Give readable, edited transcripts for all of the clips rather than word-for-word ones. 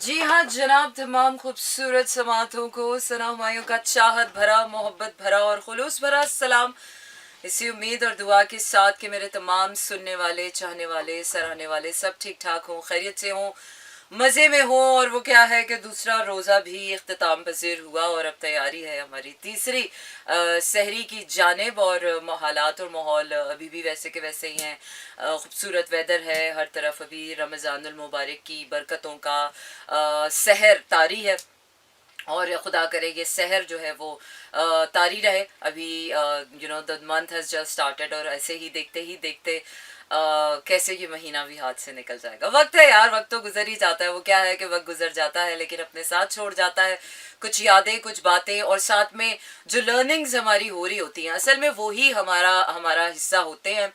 जी हाँ जनाब, तमाम खूबसूरत समातों को सलामायों का चाहत भरा, मोहब्बत भरा और खुलूस भरा सलाम। इसी उम्मीद और दुआ के साथ कि मेरे तमाम सुनने वाले, चाहने वाले, सराहने वाले सब ठीक ठाक हों, खैरियत से हों, मज़े में हो। और वो क्या है कि दूसरा रोज़ा भी इख्तिताम पजीर हुआ और अब तैयारी है हमारी तीसरी सहरी की जानिब। और हालात और माहौल अभी भी वैसे के वैसे ही हैं। खूबसूरत वेदर है हर तरफ, अभी रमज़ानुल मुबारक की बरकतों का सहर तारी है। और खुदा करे ये सहर जो है वो तारी रहे। अभी the month has just started और ऐसे ही देखते कैसे ये महीना भी हाथ से निकल जाएगा। वक्त है यार, वक्त तो गुजर ही जाता है। वो क्या है कि वक्त गुजर जाता है लेकिन अपने साथ छोड़ जाता है कुछ यादें, कुछ बातें, और साथ में जो लर्निंग्स हमारी हो रही होती हैं असल में वो ही हमारा हमारा हिस्सा होते हैं।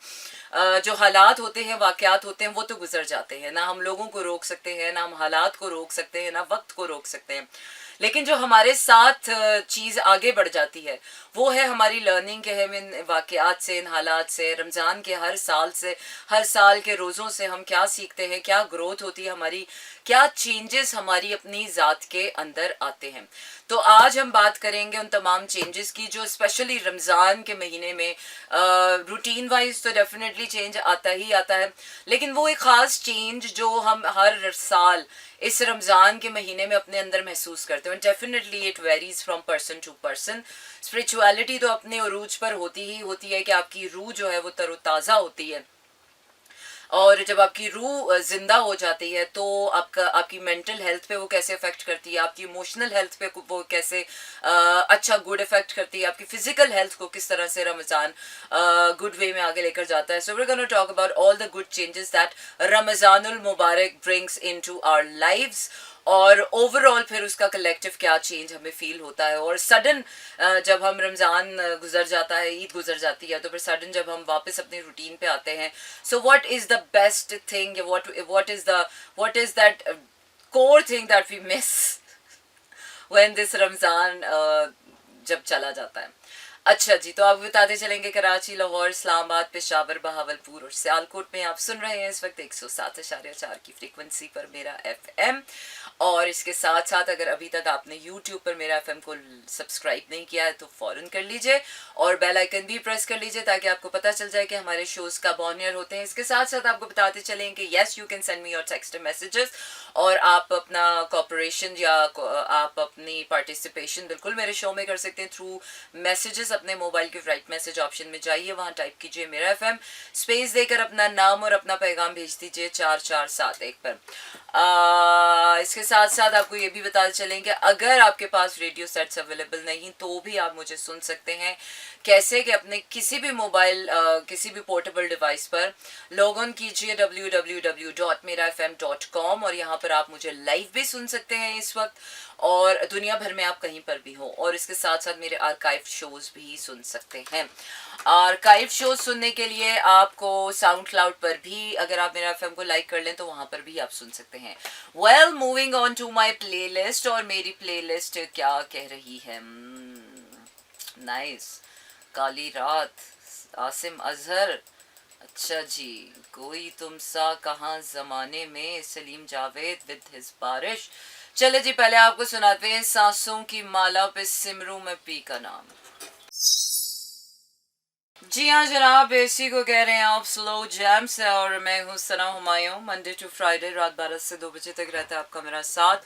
जो हालात होते हैं, वाक़यात होते हैं, वो तो गुजर जाते हैं। ना हम लोगों को रोक सकते हैं, ना हम हालात को रोक सकते हैं, ना वक्त को रोक सकते हैं। लेकिन जो हमारे साथ चीज़ आगे बढ़ जाती है वो है हमारी लर्निंग के। हम इन वाक़यात से, इन हालात से, रमज़ान के हर साल से, हर साल के रोज़ों से हम क्या सीखते हैं, क्या ग्रोथ होती है हमारी, क्या चेंजेस हमारी अपनी ज़ात के अंदर आते हैं। तो आज हम बात करेंगे उन तमाम चेंजेस की जो स्पेशली रमज़ान के महीने में रूटीन वाइज तो डेफिनेटली चेंज आता ही आता है, लेकिन वो एक ख़ास चेंज जो हम हर साल इस रमज़ान के महीने में अपने अंदर महसूस करते हैं। Definitely it varies from person to person. Spirituality तो अपने उरूज पर होती ही होती है कि आपकी रूह जो है वो तरोताज़ा होती है, और जब आपकी रूह जिंदा हो जाती है तो आपकी मेंटल हेल्थ पे वो कैसे इफेक्ट करती है, आपकी इमोशनल हेल्थ पे वो कैसे अच्छा गुड इफेक्ट करती है, आपकी फिजिकल हेल्थ को किस तरह से रमज़ान गुड वे में आगे लेकर जाता है। So we are gonna talk about all the good changes that रमज़ानुल मुबारक ब्रिंग्स इनटू आवर लाइव्स, और ओवरऑल फिर उसका कलेक्टिव क्या चेंज हमें फील होता है। और सडन जब हम रमज़ान गुजर जाता है, ईद गुजर जाती है, तो फिर सडन जब हम वापस अपनी रूटीन पे आते हैं, so what is the best thing, what is that core thing that we miss when this Ramzan जब चला जाता है। अच्छा जी, तो आप बताते चलेंगे कराची, लाहौर, इस्लामाबाद, पेशावर, बहावलपुर और सियालकोट में आप सुन रहे हैं इस वक्त 107.4 की फ्रीक्वेंसी पर मेरा एफएम। और इसके साथ साथ अगर अभी तक आपने यूट्यूब पर मेरा एफएम को सब्सक्राइब नहीं किया है तो फ़ौरन कर लीजिए और बेल आइकन भी प्रेस कर लीजिए ताकि आपको पता चल जाए कि हमारे शोज़ कब ऑन एयर होते हैं। इसके साथ साथ आपको बताते चलें कि yes you can send me your text messages, और आप अपना कॉपरेशन या आप अपनी पार्टिसिपेशन बिल्कुल मेरे शो में कर सकते हैं थ्रू मैसेजेस। अपने मोबाइल के राइट मैसेज ऑप्शन में जाइए, वहाँ टाइप कीजिए मेरा एफएम, स्पेस देकर अपना नाम और अपना पैगाम भेज दीजिए 4471 पर। इसके साथ साथ आपको ये भी बताते चलें कि अगर आपके पास रेडियो सेट्स अवेलेबल नहीं तो भी आप मुझे सुन सकते हैं। कैसे कि अपने किसी भी मोबाइल किसी भी पोर्टेबल डिवाइस पर लॉग ऑन कीजिए www.merafm.com, और यहाँ पर आप मुझे लाइव भी सुन सकते हैं इस वक्त, और दुनिया भर में आप कहीं पर भी हो। और इसके साथ साथ मेरे आर्काइव शोज भी सुन सकते हैं। आर्काइव शोज सुनने के लिए आपको साउंड क्लाउड पर भी, अगर आप मेरा एफएम को लाइक कर लें तो वहां पर भी आप सुन सकते हैं। Well, moving on to my playlist, और मेरी प्लेलिस्ट क्या कह रही है। नाइस, काली रात, आसिम अजहर, अच्छा जी, कोई तुम सा कहाँ जमाने में, सलीम जावेद विद हिज बारिश। चले जी, पहले आपको सुनाते हैं सांसों की माला पे सिमरू में पी का नाम। जी हाँ जनाब, इसी को कह रहे हैं आप स्लो जैम से, और मैं हूँ सना हुमायूं। मंडे टू फ्राइडे रात 12 से 2 बजे तक रहता है आपका मेरा साथ,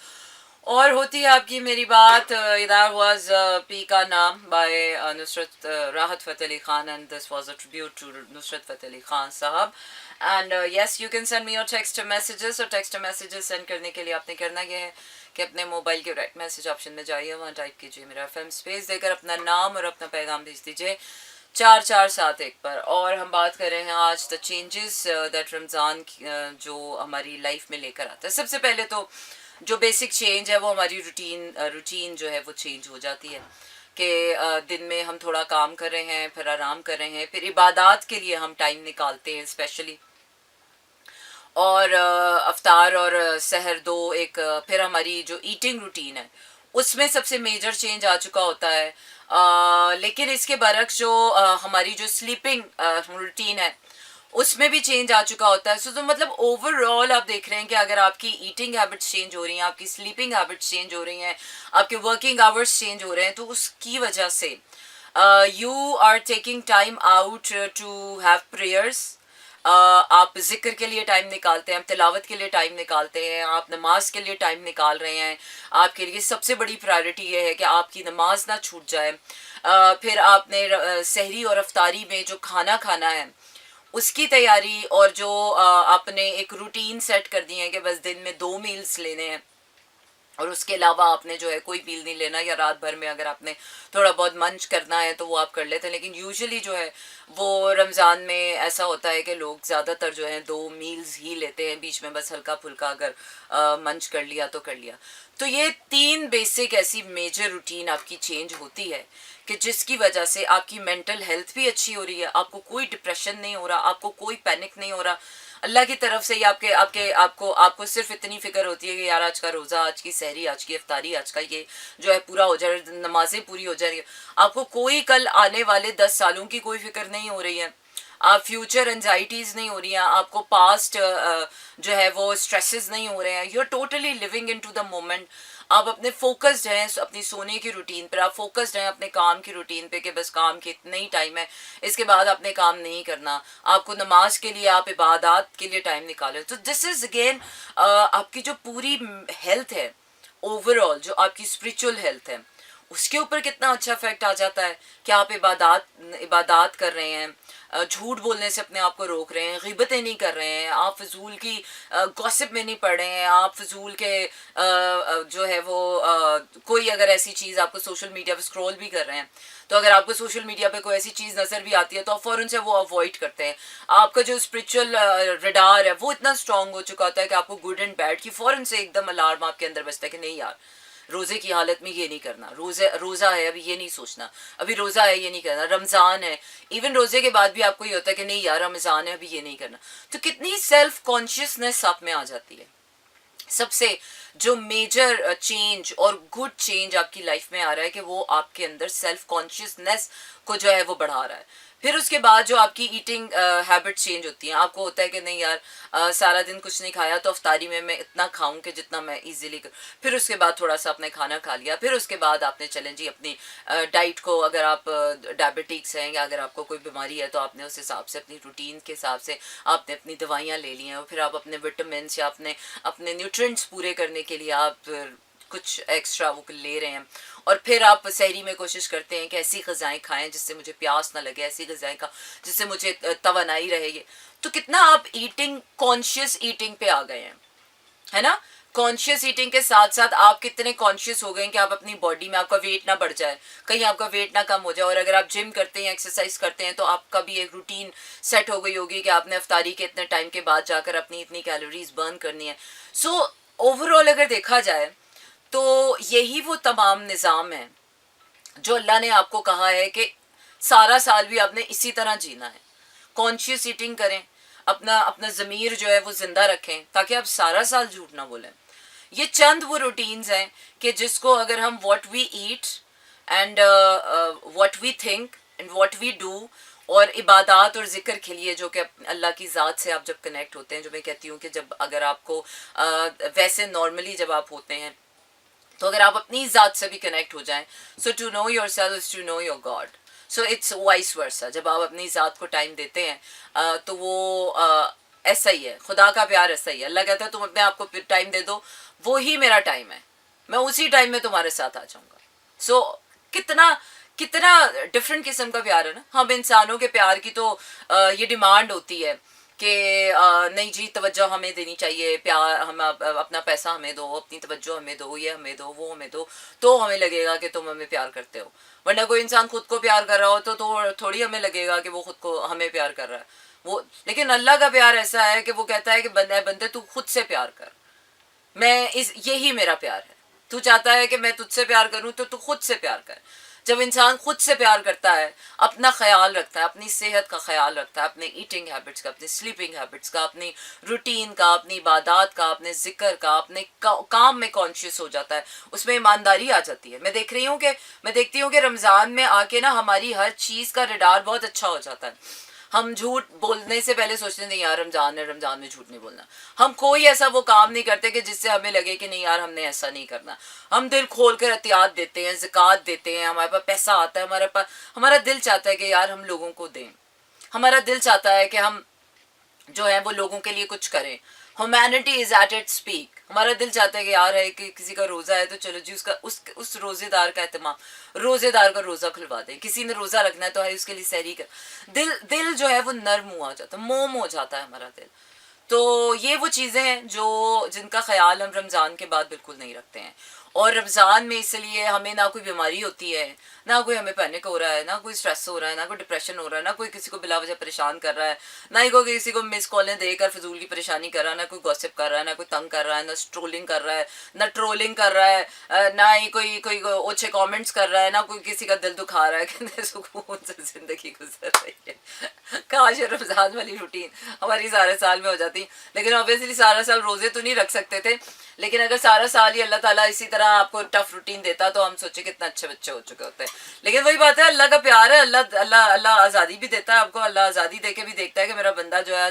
और होती है आपकी मेरी बात। इधर वाज पी का नाम bye Nusrat Rahat Fateh Ali Khan, and this was a tribute to Nusrat Fateh Ali Khan साहब। And yes, you can send me your text messages, और टेक्स्ट मैसेजेस सेंड करने के लिए आपने करना यह है कि अपने मोबाइल के राइट मैसेज ऑप्शन में जाइए, वहाँ टाइप कीजिए मेरा एफएम, स्पेस देकर अपना नाम और अपना पैगाम भेज दीजिए 4471 पर। और हम बात कर रहे हैं आज द चेंजेस दैट रमज़ान जो हमारी लाइफ में लेकर आता है। सबसे पहले तो जो बेसिक चेंज है वो हमारी रूटीन जो है वो चेंज हो जाती है कि दिन में हम थोड़ा काम कर रहे हैं, फिर आराम कर रहे हैं, फिर इबादत के लिए हम टाइम निकालते हैं स्पेशली, और अफ्तार और सहर दो एक फिर हमारी जो ईटिंग रूटीन है उसमें सबसे मेजर चेंज आ चुका होता है। लेकिन इसके बरक्स जो हमारी जो स्लीपिंग रूटीन है उसमें भी चेंज आ चुका होता है। सो तो मतलब ओवरऑल आप देख रहे हैं कि अगर आपकी ईटिंग हैबिट्स चेंज हो रही हैं, आपकी स्लीपिंग हैबिट्स चेंज हो रही हैं, आपके वर्किंग आवर्स चेंज हो रहे हैं, तो उसकी वजह से you are taking time out to have prayers. आप जिक्र के लिए टाइम निकालते हैं, आप तिलावत के लिए टाइम निकालते हैं, आप नमाज के लिए टाइम निकाल रहे हैं। आपके लिए सबसे बड़ी प्रायोरिटी ये है कि आपकी नमाज ना छूट जाए। फिर आपने सहरी और अफ्तारी में जो खाना खाना है उसकी तैयारी, और जो आपने एक रूटीन सेट कर दी है कि बस दिन में 2 मील्स लेने हैं और उसके अलावा आपने जो है कोई मील नहीं लेना, या रात भर में अगर आपने थोड़ा बहुत मंच करना है तो वो आप कर लेते हैं। लेकिन यूजुअली जो है वो रमज़ान में ऐसा होता है कि लोग ज़्यादातर जो है 2 मील्स ही लेते हैं, बीच में बस हल्का फुल्का अगर मंच कर लिया तो कर लिया। तो ये 3 बेसिक ऐसी मेजर रूटीन आपकी चेंज होती है कि जिसकी वजह से आपकी मेंटल हेल्थ भी अच्छी हो रही है, आपको कोई डिप्रेशन नहीं हो रहा, आपको कोई पैनिक नहीं हो रहा। अल्लाह की तरफ से ही आपके आपके आपको आपको सिर्फ इतनी फिक्र होती है कि यार आज का रोज़ा, आज की सहरी, आज की इफ्तारी, आज का ये जो है पूरा हो जाए, नमाजें पूरी हो जा रही है। आपको कोई कल आने वाले 10 सालों की कोई फिक्र नहीं हो रही है, आप फ्यूचर एंजाइटीज़ नहीं हो रही हैं, आपको पास्ट जो है वो स्ट्रेसेस नहीं हो रहे हैं। You are totally living in to the moment. आप अपने फोकस्ड हैं अपनी सोने की रूटीन पर, आप फोकस्ड हैं अपने काम की रूटीन पे कि बस काम के इतना ही टाइम है, इसके बाद आपने काम नहीं करना। आपको नमाज के लिए, आप इबादत के लिए टाइम निकालें। तो दिस इज़ अगेन आपकी जो पूरी हेल्थ है, ओवरऑल जो आपकी स्पिरिचुअल हेल्थ है, उसके ऊपर कितना अच्छा इफेक्ट आ जाता है कि आप इबादत कर रहे हैं, झूठ बोलने से अपने आप को रोक रहे हैं, गिबतें नहीं कर रहे हैं, आप फजूल की गॉसिप में नहीं पड़ रहे हैं, आप फजूल के जो है वो कोई अगर ऐसी चीज़ आपको सोशल मीडिया पे स्क्रॉल भी कर रहे हैं, तो अगर आपको सोशल मीडिया पे कोई ऐसी चीज़ नज़र भी आती है तो आप फ़ौरन से वो अवॉइड करते हैं। आपका जो स्पिरिचुअल रडार है वो इतना स्ट्रांग हो चुका होता है कि आपको गुड एंड बैड की फ़ौरन से एकदम अलार्म आपके अंदर बजता है कि नहीं यार, रोज़े की हालत में ये नहीं करना, रोज़ा है अभी ये नहीं सोचना, अभी रोज़ा है ये नहीं करना, रमज़ान है। इवन रोज़े के बाद भी आपको ये होता है कि नहीं यार रमज़ान है अभी ये नहीं करना। तो कितनी सेल्फ कॉन्शियसनेस आप में आ जाती है। सबसे जो मेजर चेंज और गुड चेंज आपकी लाइफ में आ रहा है कि वो आपके अंदर सेल्फ कॉन्शियसनेस को जो है वो बढ़ा रहा है। फिर उसके बाद जो आपकी ईटिंग हैबिट चेंज होती हैं, आपको होता है कि नहीं यार सारा दिन कुछ नहीं खाया तो अफ्तारी में मैं इतना खाऊं कि जितना मैं इजीली कर। फिर उसके बाद थोड़ा सा आपने खाना खा लिया, फिर उसके बाद आपने चलें जी अपनी डाइट को, अगर आप डायबिटिक्स हैं या अगर आपको कोई बीमारी है तो आपने उस हिसाब से अपनी रूटीन के हिसाब से आपने अपनी दवाइयाँ ले ली हैं, और फिर आप अपने विटामिन या अपने अपने न्यूट्रिएंट्स पूरे करने के लिए आप कुछ एक्स्ट्रा वो ले रहे हैं। और फिर आप सहरी में कोशिश करते हैं कि ऐसी ग़िज़ाएँ खाएं जिससे मुझे प्यास ना लगे, ऐसी ग़िज़ाएँ खा जिससे मुझे तवानाई रहेगी। तो कितना आप ईटिंग, कॉन्शियस ईटिंग पे आ गए हैं, है ना। कॉन्शियस ईटिंग के साथ साथ आप कितने कॉन्शियस हो गए कि आप अपनी बॉडी में, आपका वेट ना बढ़ जाए, कहीं आपका वेट ना कम हो जाए। और अगर आप जिम करते हैं, एक्सरसाइज करते हैं, तो आपका भी एक रूटीन सेट हो गई होगी कि आपने अफ्तारी के इतने टाइम के बाद जाकर अपनी इतनी कैलोरीज बर्न करनी है। सो ओवरऑल अगर देखा जाए तो यही वो तमाम निज़ाम है जो अल्लाह ने आपको कहा है कि सारा साल भी आपने इसी तरह जीना है। कॉन्शियस ईटिंग करें, अपना अपना ज़मीर जो है वो ज़िंदा रखें ताकि आप सारा साल झूठ ना बोलें। ये चंद वो रूटीन्स हैं कि जिसको अगर हम what we eat and what we think and what we do, और इबादत और ज़िक्र के लिए जो कि अल्लाह की ज़ात से आप जब कनेक्ट होते हैं, जो मैं कहती हूँ कि जब अगर आपको वैसे नॉर्मली जब आप होते हैं तो अगर आप अपनी ज़ात से भी कनेक्ट हो जाएं, so to know yourself is to know your God. So it's vice versa. जब आप अपनी ज़ात को टाइम देते हैं तो वो ऐसा ही है, खुदा का प्यार ऐसा ही है। अल्लाह कहता है तुम अपने आप को टाइम दे दो, वो ही मेरा टाइम है, मैं उसी टाइम में तुम्हारे साथ आ जाऊँगा। सो कितना कितना डिफरेंट किस्म का प्यार है ना। हम इंसानों के प्यार की तो ये डिमांड होती है कि नहीं जी तवज्जो हमें देनी चाहिए, प्यार हम अपना पैसा हमें दो, अपनी तवज्जो हमें दो, ये हमें दो, वो हमें दो, तो हमें लगेगा कि तुम हमें प्यार करते हो। वरना कोई इंसान खुद को प्यार कर रहा हो तो थोड़ी हमें लगेगा कि वो खुद को हमें प्यार कर रहा है वो। लेकिन अल्लाह का प्यार ऐसा है कि वो कहता है कि बंदे तू खुद से प्यार कर, मैं इस यही मेरा प्यार है। तू चाहता है कि मैं तुझसे प्यार करूं तो तू खुद से प्यार कर। जब इंसान खुद से प्यार करता है, अपना ख्याल रखता है, अपनी सेहत का ख्याल रखता है, अपने ईटिंग हैबिट्स का, अपनी स्लीपिंग हैबिट्स का, अपनी रूटीन का, अपनी इबादत का, अपने जिक्र का, अपने काम में कॉन्शियस हो जाता है, उसमें ईमानदारी आ जाती है। मैं देखती हूँ कि रमज़ान में आके ना हमारी हर चीज़ का रडार बहुत अच्छा हो जाता है। हम झूठ बोलने से पहले सोचते नहीं यार रमजान है, रमजान में झूठ नहीं बोलना। हम कोई ऐसा वो काम नहीं करते कि जिससे हमें लगे कि नहीं यार हमने ऐसा नहीं करना। हम दिल खोल कर एहतियात देते हैं, ज़कात देते हैं, हमारे पास पैसा आता है, हमारे पास हमारा दिल चाहता है कि यार हम लोगों को दें, हमारा दिल चाहता है कि हम जो है वो लोगों के लिए कुछ करें। Humanity is at its speak. हमारा दिल चाहता है कि यार है कि किसी का रोज़ा है तो चलो जी उसका उस रोज़ेदार का एहतमाम, रोज़ेदार का रोज़ा खुलवा दें। किसी ने रोज़ा रखना है तो है उसके लिए सहरी कर। दिल दिल जो है वो नर्म हुआ जाता है, मोम हो जाता है हमारा दिल। तो ये वो चीज़ें हैं जो जिनका ख्याल हम रमज़ान के बाद बिल्कुल नहीं रखते हैं। और रमज़ान में इसलिए हमें ना कोई बीमारी होती है, ना कोई हमें पैनिक हो रहा है, ना कोई स्ट्रेस हो रहा है, ना कोई डिप्रेशन हो रहा है, ना कोई किसी को बिला वजह परेशान कर रहा है, ना ही कोई किसी को मिस कॉलें देकर फजूल की परेशानी कर रहा है, ना कोई गॉसिप कर रहा है, ना कोई तंग कर रहा है, ना स्ट्रोलिंग कर रहा है, ना ट्रोलिंग कर रहा है, ना ही कोई कोई ओछे कमेंट्स कर रहा है, ना कोई किसी का दिल दुखा रहा है। कितने सुकून से ज़िंदगी गुजर रही है। काश रमज़ान वाली रूटीन हमारी सारे साल में हो जाती। लेकिन ऑब्वियसली सारा साल रोज़े तो नहीं रख सकते थे, लेकिन अगर सारा साल ही अल्लाह ताला इसी तरह आपको टफ रूटीन देता तो हम सोचे कितना अच्छे बच्चे हो चुके होते हैं। लेकिन वही बात है, अल्लाह का प्यार है, अल्लाह अल्लाह अल्लाह आज़ादी भी देता है आपको। अल्लाह आज़ादी दे के भी देखता है कि मेरा बंदा जो है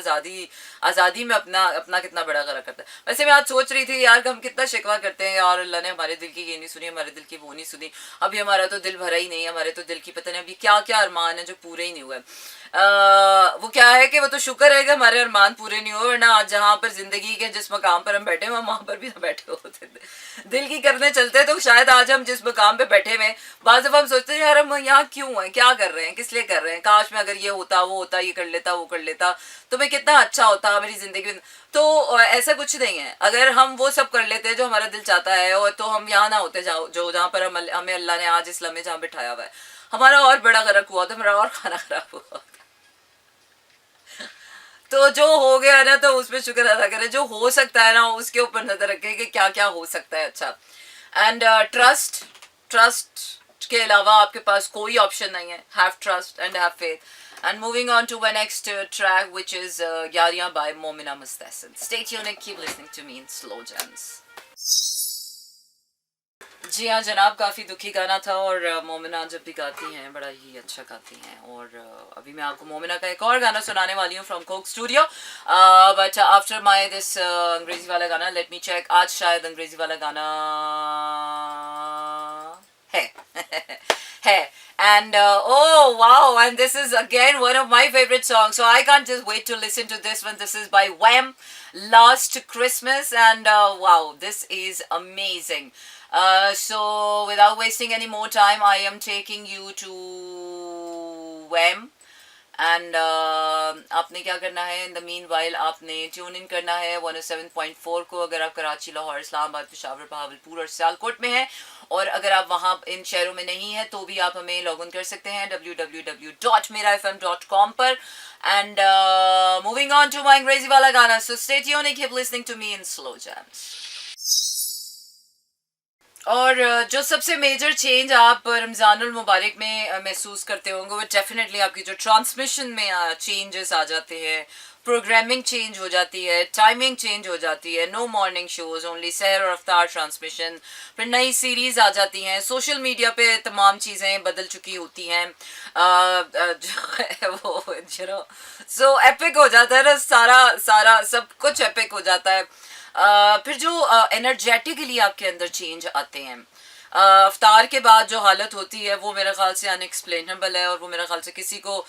आज़ादी में अपना अपना कितना बड़ा करा करता है। वैसे मैं आज सोच रही थी यार हम कितना शिकवा करते हैं यार, अल्लाह ने हमारे दिल की ये नहीं सुनी, हमारे दिल की वो नहीं सुनी, अभी हमारा तो दिल भरा ही नहीं है, हमारे तो दिल की पता नहीं अभी क्या क्या अरमान है जो पूरे ही नहीं हुए। वो क्या है कि वो तो शुक्र है कि हमारे अरमान पूरे नहीं हुए, वरना आज जहाँ पर जिंदगी के जिस मकाम पर हम बैठे हैं वहाँ पर भी ना बैठे होते थे। दिल की करने चलते तो शायद आज हम जिस मकाम पे बैठे हुए, बाद दफ़ा हम सोचते हैं यार हम यहाँ क्यों हैं, क्या कर रहे हैं, किस लिए कर रहे हैं, काश में अगर ये होता वो होता, ये कर लेता वो कर लेता तो मैं कितना अच्छा होता मेरी ज़िंदगी में। तो ऐसा कुछ नहीं है, अगर हम वो सब कर लेते जो हमारा दिल चाहता है और तो हम यहाँ ना होते जो जहाँ पर हमें अल्लाह ने आज इस लम्हे जहाँ बिठाया हुआ है। हमारा और बड़ा गर्क हुआ था, हमारा और खाना खराब हुआ। तो जो हो गया ना तो उसमें शुक्र अदा करें, जो हो सकता है ना उसके ऊपर नजर रखें कि क्या क्या हो सकता है अच्छा। एंड ट्रस्ट, ट्रस्ट के अलावा आपके पास कोई ऑप्शन नहीं है। Have trust and have faith. And moving on to my next track which is Yaariyan by Momina Mustehsan. Stay tuned and keep listening to me in slow jams. जी हाँ जनाब, काफ़ी दुखी गाना था और मोमिना जब भी गाती हैं बड़ा ही अच्छा गाती हैं। और अभी मैं आपको मोमिना का एक और गाना सुनाने वाली हूँ from Coke studio. But after my this अंग्रेजी वाला गाना, लेट मी चेक, आज शायद अंग्रेजी वाला गाना है है। And oh wow, and this is again one of my favorite songs, so I can't just wait to listen to this one. This is by Wham, Last Christmas, and wow, this is amazing. So without wasting any more time, I am taking you to Wham. And आपने क्या करना है, in the mean while आपने tune in करना है 107.4 को। अगर आप कराची, लाहौर, इस्लामाबाद, पेशावर, बहावलपुर और सियालकोट में हैं, और अगर आप वहाँ इन शहरों में नहीं हैं तो भी आप हमें लॉग इन कर सकते हैं www.merafm.com पर। And moving on to my अंग्रेजी वाला गाना, so stay tuned and keep listening to me in slow jams. और जो सबसे मेजर चेंज आप रमज़ानुल मुबारक में महसूस करते होंगे वो डेफिनेटली आपकी जो ट्रांसमिशन में चेंजेस आ जाते हैं, प्रोग्रामिंग चेंज हो जाती है, टाइमिंग चेंज हो जाती है, नो मॉर्निंग शोज, ओनली सहर और अफ्तार ट्रांसमिशन, फिर नई सीरीज़ आ जाती हैं, सोशल मीडिया पे तमाम चीज़ें बदल चुकी होती हैं। जो है वो सो एपिक हो जाता है ना, सारा सारा सब कुछ एपिक हो जाता है। फिर जो एनर्जेटिकली आपके अंदर चेंज आते हैं अफ्तार के बाद, जो हालत होती है वो मेरे ख्याल से अनएक्सप्लेनेबल है, और वो मेरे ख्याल से किसी को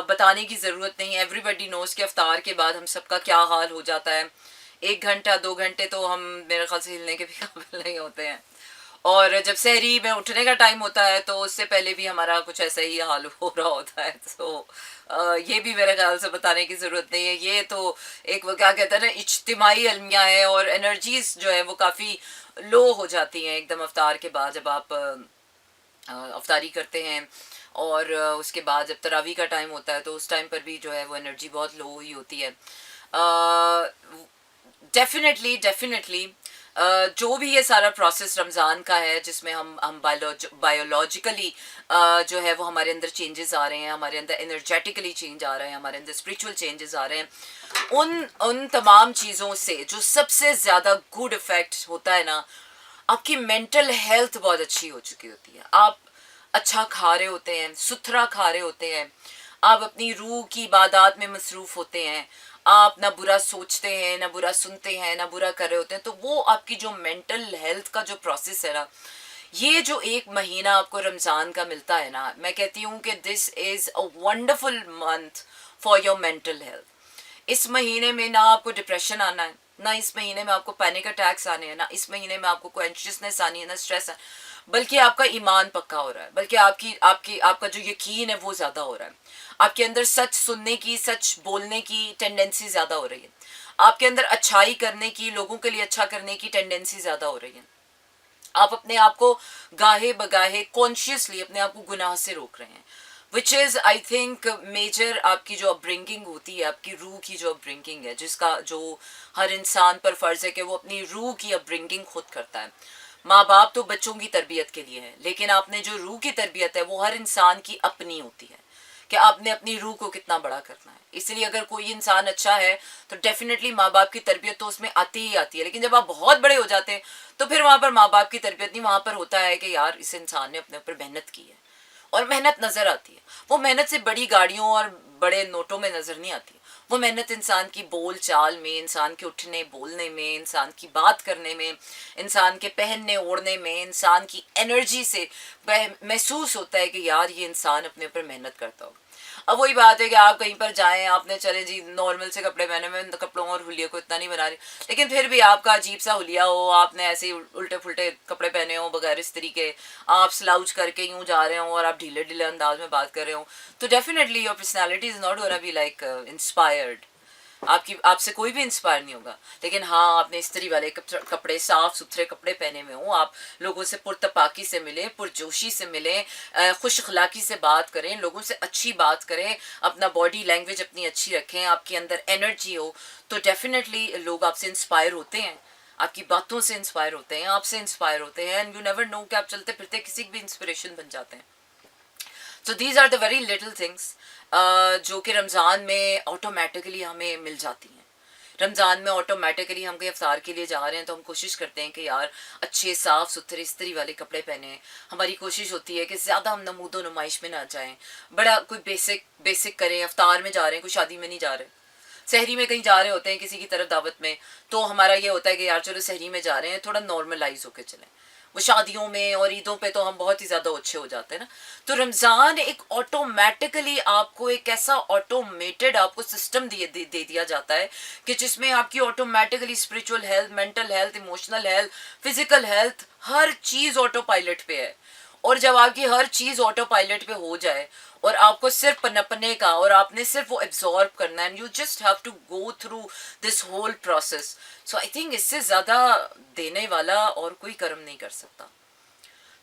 बताने की ज़रूरत नहीं है। एवरीबडी नोज़ कि अफ्तार के बाद हम सबका क्या हाल हो जाता है। 1 घंटा 2 घंटे तो हम मेरे ख्याल से हिलने के भी काबिल नहीं होते हैं, और जब सहरी में उठने का टाइम होता है तो उससे पहले भी हमारा कुछ ऐसा ही हाल हो रहा होता है। तो ये भी मेरे ख्याल से बताने की ज़रूरत नहीं है। ये तो एक वो क्या कहते हैं ना, इज्तिमाई अलमिया है, और एनर्जीज जो है वो काफ़ी लो हो जाती हैं एकदम अफ्तार के बाद, जब आप अफ्तारी करते हैं। और उसके बाद जब तरावी का टाइम होता है तो उस टाइम पर भी जो है वो एनर्जी बहुत लो ही होती है। डेफिनेटली जो भी ये सारा प्रोसेस रमज़ान का है, जिसमें हम बायोलॉजिकली जो है वो हमारे अंदर चेंजेस आ रहे हैं, हमारे अंदर एनर्जेटिकली चेंज आ रहे हैं, हमारे अंदर स्पिरिचुअल चेंजेस आ रहे हैं, उन तमाम चीज़ों से जो सबसे ज़्यादा गुड इफ़ेक्ट होता है ना, आपकी मेंटल हेल्थ बहुत अच्छी हो चुकी होती है। आप अच्छा खा रहे होते हैं, सुथरा खा रहे होते हैं, आप अपनी रूह की इबादत में मसरूफ़ होते हैं, आप ना बुरा सोचते हैं, ना बुरा सुनते हैं, ना बुरा कर रहे होते हैं, तो वो आपकी जो मेंटल हेल्थ का जो प्रोसेस है ना, ये जो एक महीना आपको रमज़ान का मिलता है ना, मैं कहती हूँ कि this is a wonderful month for your mental health. इस महीने में ना आपको डिप्रेशन आना है, ना इस महीने में आपको पैनिक अटैक्स आने हैं, ना इस महीने में आपको कोई एंशियसनेस आनी है, ना स्ट्रेस है, बल्कि आपका ईमान पक्का हो रहा है, बल्कि आपकी आपकी आपका जो यकीन है वो ज़्यादा हो रहा है, आपके अंदर सच सुनने की, सच बोलने की टेंडेंसी ज़्यादा हो रही है, आपके अंदर अच्छाई करने की, लोगों के लिए अच्छा करने की टेंडेंसी ज़्यादा हो रही है। आप अपने आप को गाहे बगाहे कॉन्शियसली अपने आप को गुनाह से रोक रहे हैं, which is I think major आपकी जो अपब्रिंगिंग होती है, आपकी रूह की जो अपब्रिंगिंग है, जिसका जो हर इंसान पर फ़र्ज़ है कि वो अपनी रूह की अपब्रिंगिंग खुद करता है। माँ बाप तो बच्चों की तरबियत के लिए है, लेकिन आपने जो रूह की तरबियत है वो हर इंसान की अपनी होती है, कि आपने अपनी रूह को कितना बड़ा करना है। इसलिए अगर कोई इंसान अच्छा है तो डेफिनेटली माँ बाप की तरबियत तो उसमें आती ही आती है, लेकिन जब आप बहुत बड़े हो जाते हैं तो फिर वहाँ पर माँ बाप की तरबियत नहीं, वहाँ पर होता है कि यार इस इंसान ने अपने ऊपर मेहनत की है, और मेहनत नज़र आती है। वो मेहनत से बड़ी गाड़ियों और बड़े नोटों में नज़र नहीं आती, वो मेहनत इंसान की बोल चाल में, इंसान के उठने बोलने में, इंसान की बात करने में, इंसान के पहनने ओढ़ने में, इंसान की एनर्जी से महसूस होता है कि यार ये इंसान अपने ऊपर मेहनत करता हो। अब वही बात है कि आप कहीं पर जाएं, आपने चले जी नॉर्मल से कपड़े पहने, मैं कपड़ों और हुलिये को इतना नहीं बना रही, लेकिन फिर भी आपका अजीब सा हुलिया हो, आपने ऐसे उल्टे फुल्टे कपड़े पहने हो बगैर इस तरीके, आप स्लाउच करके यूं जा रहे हो और आप ढीले ढीले अंदाज में बात कर रहे हो, तो definitely your personality is not gonna be like inspired. आपकी आपसे कोई भी इंस्पायर नहीं होगा। लेकिन हाँ, आपने इस्त्री वाले कपड़े, साफ सुथरे कपड़े पहने हुए हो, आप लोगों से पुरतपाकी से मिलें, पुरजोशी से मिलें, खुश अखलाकी से बात करें, लोगों से अच्छी बात करें, अपना बॉडी लैंग्वेज अपनी अच्छी रखें, आपके अंदर एनर्जी हो, तो डेफिनेटली लोग आपसे इंस्पायर होते हैं, आपकी बातों से इंस्पायर होते हैं, आपसे इंस्पायर होते हैं, एंड यू नेवर नो कि आप चलते फिरते किसी भी इंस्पिरेशन बन जाते हैं। So these are the very little things जो कि रमज़ान में ऑटोमेटिकली हमें मिल जाती हैं। रमज़ान में ऑटोमेटिकली हम कहीं अफ्तार के लिए जा रहे हैं तो हम कोशिश करते हैं कि यार अच्छे साफ़ सुथरे इस्त्री वाले कपड़े पहने। हमारी कोशिश होती है कि ज़्यादा हम नमूदो नुमाइश में ना जाएं, बड़ा कोई बेसिक बेसिक करें। अफ्तार में जा रहे हैं, कोई शादी में नहीं जा रहे, सहरी में कहीं जा रहे होते हैं किसी की तरफ दावत में, तो हमारा ये होता है कि यार चलो सहरी में जा रहे हैं, थोड़ा नॉर्मलाइज होकर चलें। वो शादियों में और ईदों पे तो हम बहुत ही ज़्यादा अच्छे हो जाते हैं ना। तो रमज़ान एक ऑटोमेटिकली आपको एक ऐसा ऑटोमेटेड आपको सिस्टम दे दिया जाता है कि जिसमें आपकी automatically spiritual health, mental health, emotional health, physical health, हर चीज़ ऑटो पायलट पे है। और जब आपकी हर चीज़ ऑटो पायलट पे हो जाए और आपको सिर्फ पनपने का और आपने सिर्फ वो एब्जॉर्ब करना है, and you just have to go through this whole process. So I think इससे ज़्यादा देने वाला और कोई कर्म नहीं कर सकता।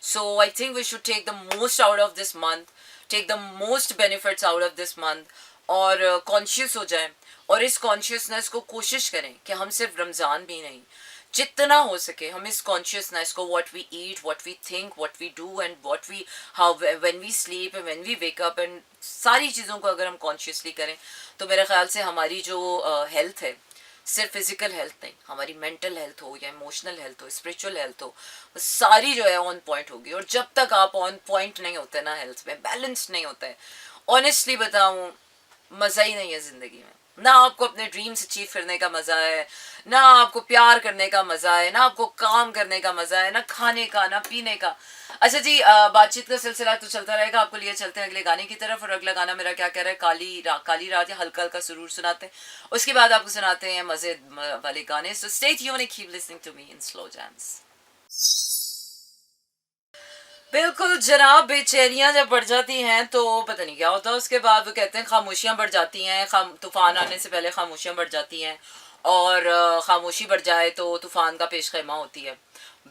So I think we should take the most out of this month, take the most benefits out of this month, और कॉन्शियस हो जाएं, और इस कॉन्शियसनेस को कोशिश करें कि हम सिर्फ रमज़ान भी नहीं, जितना हो सके हम इस कॉन्शियसनेस को, what we eat, what we think, what we do and what we how when we sleep and when we wake up, and सारी चीज़ों को अगर हम कॉन्शियसली करें तो मेरे ख्याल से हमारी जो हेल्थ है, सिर्फ फिजिकल हेल्थ नहीं, हमारी मेंटल हेल्थ हो या इमोशनल हेल्थ हो, स्पिरिचुअल हेल्थ हो, वो सारी जो है ऑन पॉइंट होगी। और जब तक आप ऑन पॉइंट नहीं होते ना, हेल्थ में बैलेंस नहीं होता है, ऑनेस्टली बताऊं, मज़ा ही नहीं है ज़िंदगी में। ना आपको अपने ड्रीम्स अचीव करने का मज़ा है, ना आपको प्यार करने का मज़ा है, ना आपको काम करने का मज़ा है, ना खाने का, ना पीने का। अच्छा जी, बातचीत का सिलसिला तो चलता रहेगा, आपको लिए चलते हैं अगले गाने की तरफ। और अगला गाना मेरा क्या कह रहा है, काली रात या हल्का हल्का सुरूर सुनाते हैं, उसके बाद आपको सुनाते हैं मज़े वाले गाने। So stay tuned and keep listening to me in slow jams. बिल्कुल जनाब, बेचैनियाँ जब बढ़ जाती हैं तो पता नहीं क्या होता है, उसके बाद वो कहते हैं खामोशियाँ बढ़ जाती हैं, तूफ़ान आने से पहले खामोशियाँ बढ़ जाती हैं, और खामोशी बढ़ जाए तो तूफ़ान का पेश खैमा होती है।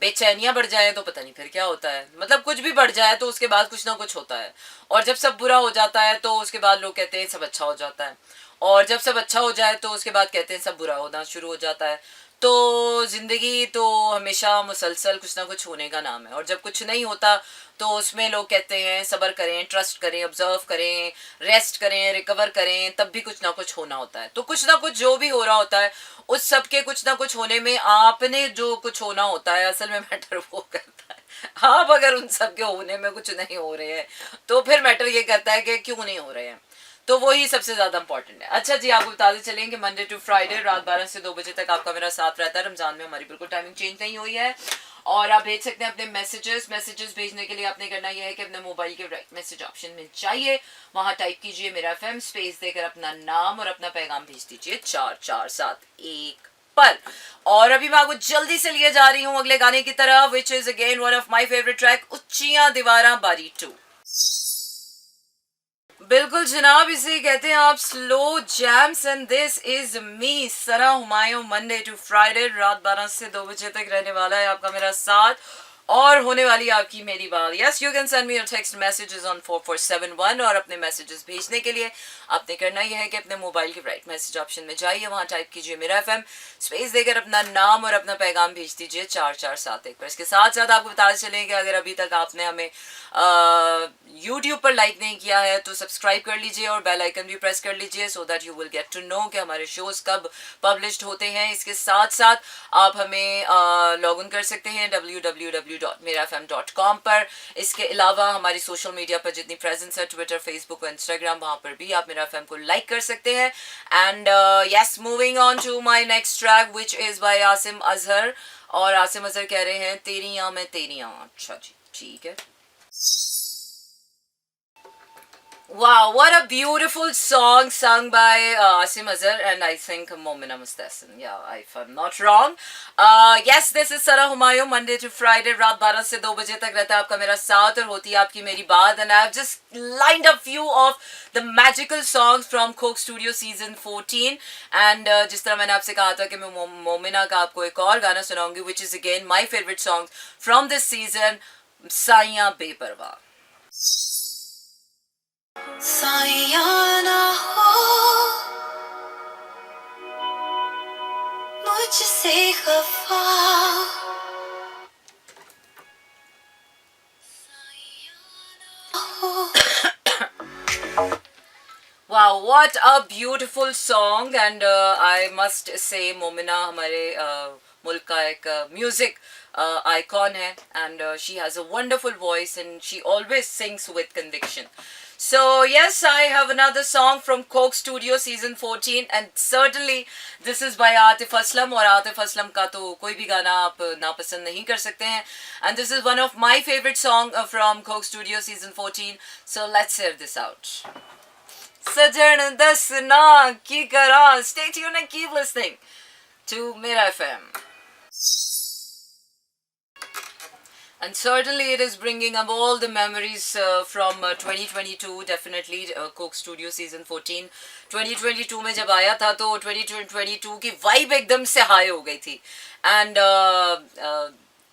बेचैनियाँ बढ़ जाए तो पता नहीं फिर क्या होता है, मतलब कुछ भी बढ़ जाए तो उसके बाद कुछ ना कुछ होता है। और जब सब बुरा हो जाता है तो उसके बाद लोग कहते हैं सब अच्छा हो जाता है, और जब सब अच्छा हो जाए तो उसके बाद कहते हैं सब बुरा होना शुरू हो जाता है। तो ज़िंदगी तो हमेशा मुसलसल कुछ ना कुछ होने का नाम है, और जब कुछ नहीं होता तो उसमें लोग कहते हैं सब्र करें, ट्रस्ट करें, ऑब्जर्व करें, रेस्ट करें, रिकवर करें, तब भी कुछ ना कुछ होना होता है। तो कुछ ना कुछ जो भी हो रहा होता है, उस सब के कुछ ना कुछ होने में आपने जो कुछ होना होता है असल में मैटर वो करता है। आप अगर उन सब के होने में कुछ नहीं हो रहे हैं तो फिर मैटर ये करता है कि क्यों नहीं हो रहे हैं। तो वही सबसे ज्यादा इंपॉर्टेंट है। अच्छा जी, आपको बताते चलें कि मंडे टू फ्राइडे रात 12 से 2 बजे तक आपका मेरा साथ रहता है। रमजान में हमारी बिल्कुल टाइमिंग चेंज नहीं हुई है और आप भेज सकते हैं अपने मैसेजेस भेजने के लिए आपने करना यह है कि अपने मोबाइल के राइट मैसेज ऑप्शन में जाइए, वहां टाइप कीजिए मेरा FM, स्पेस देकर अपना नाम और अपना पैगाम भेज दीजिए 4471 पर। और अभी मैं आपको जल्दी से लिए जा रही हूँ अगले गाने की तरफ, which is again one of my favourite track, Uchiyan Deewaran Baari 2। बिल्कुल जनाब, इसे कहते हैं आप slow jams and this is me Sana Humayun. Monday to Friday रात 12 से 2 बजे तक रहने वाला है आपका मेरा साथ और होने वाली आपकी मेरी बात। Yes, you can send me your text messages on 4471 और अपने मैसेजेस भेजने के लिए आपने करना यह है कि अपने मोबाइल के राइट मैसेज ऑप्शन में जाइए, वहां टाइप कीजिए मेरा FM, स्पेस देकर अपना नाम और अपना पैगाम भेज दीजिए 4471 पर। इसके साथ साथ आपको बताते चलें कि अगर अभी तक आपने हमें यूट्यूब पर लाइक नहीं किया है तो सब्सक्राइब कर लीजिए और बेल आइकन भी प्रेस कर लीजिए so that you will get to know कि हमारे शोज कब पब्लिश्ड होते हैं। इसके साथ साथ आप हमें लॉग इन कर सकते हैं www.merafm.com पर। इसके अलावा हमारी सोशल मीडिया पर जितनी प्रेजेंस है, ट्विटर, फेसबुक और इंस्टाग्राम, वहाँ पर भी आप मेरा FM को लाइक कर सकते हैं। And yes, moving on to my next track which is by Asim Azhar. और आसिम अजहर कह रहे हैं तेरियां मैं तेरियां। अच्छा जी, ठीक है। Wow, what a beautiful song sung by Asim Azhar and I think Momina Mustahsin. Yeah, if I'm not wrong. Yes, this is Sara Humayun, Monday to Friday, रात 12 से 2 बजे तक रहता है आपका मेरा साथ और होती है आपकी मेरी बात। And I've just lined up few of the magical songs from Coke Studio Season 14. And जिस तरह मैंने आपसे कहा था कि मैं मोमिना का आपको एक और गाना सुनाऊंगी, which is again my favorite song from this season, साइयां बेपरवाह। साइयां ना हो मुझसे खफा, Wow, what a beautiful song and I must say Momina हमारे मुल्क का एक म्यूजिक आइकॉन है and she has a wonderful voice and she always sings with conviction. So yes, I have another song from Coke Studio Season 14 and certainly this is by Atif Aslam और Atif Aslam का तो कोई भी गाना आप नापसंद नहीं कर सकते हैं and this is one of my favorite song from Coke Studio Season 14. So let's hear this out. सजन दसना की करा, stay tuned and keep listening to Mera FM. And certainly it is bringing up all the memories from 2022, definitely Coke Studio Season 14. 2022 में जब आया था तो 2022 की vibe एकदम से हाई हो गई थी and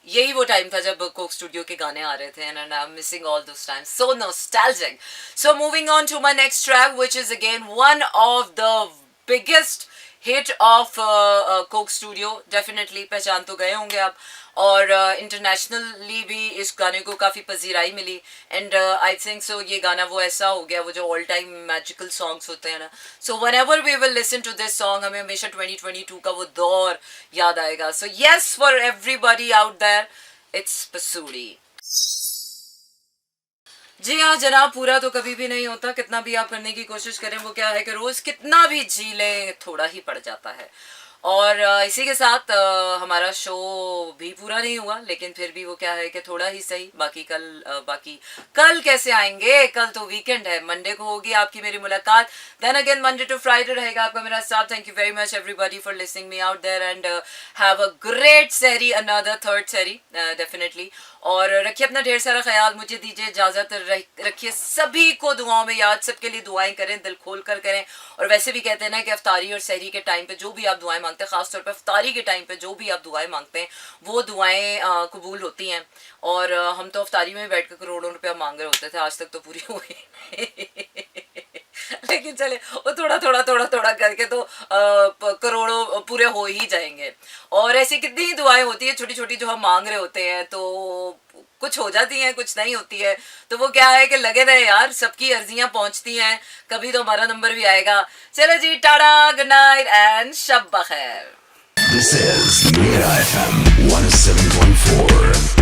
यही वो टाइम था जब कोक स्टूडियो के गाने आ रहे थे and I'm missing all those times, so nostalgic. So moving on to my next track which is again one of the biggest hit of Coke Studio, definitely पहचान तो गए होंगे आप और इंटरनेशनली भी इस गाने को काफ़ी पजीराई मिली एंड आई थिंक सो ये गाना वो ऐसा हो गया वो जो ऑल टाइम मैजिकल सॉन्ग्स होते हैं ना, so whenever we will listen to this song हमें हमेशा 2022 का वो दौर याद आएगा. So yes, for everybody out there it's Pasoori. जी हाँ जनाब, पूरा तो कभी भी नहीं होता, कितना भी आप करने की कोशिश करें वो क्या है कि रोज़ कितना भी जी लें थोड़ा ही पड़ जाता है. और इसी के साथ हमारा शो भी पूरा नहीं हुआ, लेकिन फिर भी वो क्या है कि थोड़ा ही सही. बाकी कल कैसे आएंगे, कल तो वीकेंड है, मंडे को होगी आपकी मेरी मुलाकात. Then again Monday to Friday रहेगा आपका मेरा साथ. Thank you very much everybody for listening me out there and have a great sehri, another third sehri definitely. और रखिए अपना ढेर सारा ख्याल, मुझे दीजिए इजाज़त, रखिए सभी को दुआओं में याद, सबके लिए दुआएं करें, दिल खोल कर करें. और वैसे भी कहते हैं ना कि अफ्तारी और सहरी के टाइम पे जो भी आप दुआएं मांगते हैं, ख़ासतौर पे अफ्तारी के टाइम पे जो भी आप दुआएं मांगते हैं वो दुआएं कबूल होती हैं. और हम तो अफ्तारी में बैठ कर करोड़ों रुपया मांग रहे होते थे, आज तक तो पूरी हुई लेकिन चले वो थोड़ा करके तो करोड़ों पूरे हो ही जाएंगे. और ऐसी कितनी ही दुआएं होती है छोटी छोटी जो हम मांग रहे होते हैं, तो कुछ हो जाती हैं कुछ नहीं होती है. तो वो क्या है कि लगे रहे यार, सबकी अर्जियां पहुंचती हैं, कभी तो हमारा नंबर भी आएगा. चलो जी, टाटा, गुड नाइट एंड शब बखैर. This is Mera FM 107.4.